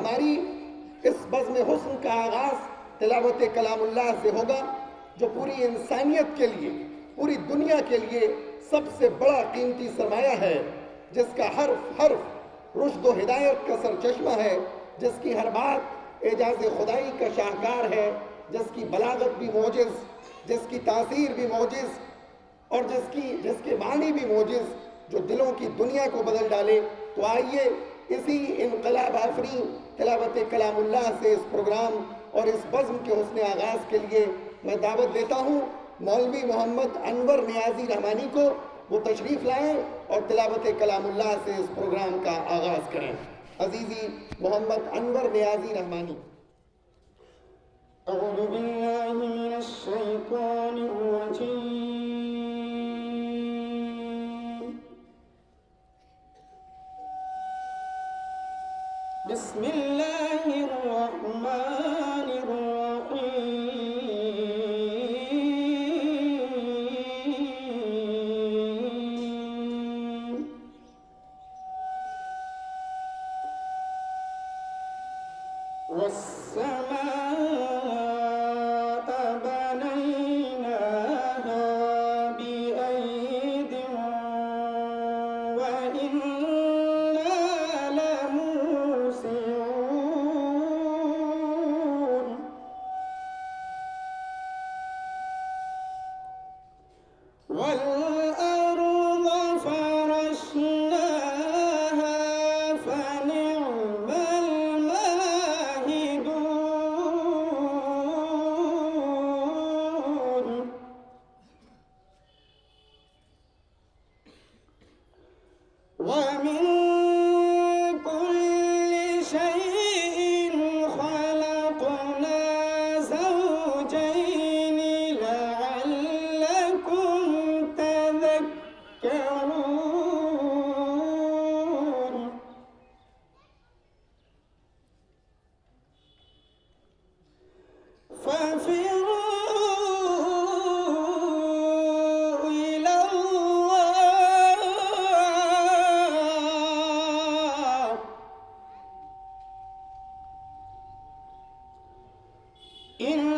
ہماری اس بزم حسن کا آغاز تلاوت کلام اللہ سے ہوگا، جو پوری انسانیت کے لیے، پوری دنیا کے لیے سب سے بڑا قیمتی سرمایہ ہے، جس کا حرف حرف رشد و ہدایت کا سرچشمہ ہے، جس کی ہر بات اعجاز خدائی کا شاہکار ہے، جس کی بلاغت بھی معجز، جس کی تاثیر بھی معجز، اور جس کے معنی بھی معجز، جو دلوں کی دنیا کو بدل ڈالے۔ تو آئیے اسی انقلاب آفرین تلاوت کلام اللہ سے اس پروگرام اور اس بزم کے حسن آغاز کے لیے میں دعوت دیتا ہوں مولوی محمد انور نیازی رحمانی کو، وہ تشریف لائیں اور تلاوت کلام اللہ سے اس پروگرام کا آغاز کریں۔ عزیزی محمد انور نیازی رحمانی۔ اعوذ باللہ من الشیطان الرجیم، بسم اللہ الرحمن الرحیم، وَالْأَرْضَ فَرَشْنَاهَا فَنِعْمَ الْمَاهِدُونَ وَمِن كُلِّ شَيْءٍ خَلَقْنَا زَوْجَيْنِ لَعَلَّكُمْ تَذَكَّرُونَ فَفِرُّوا إِلَى اللَّهِ إِنَّ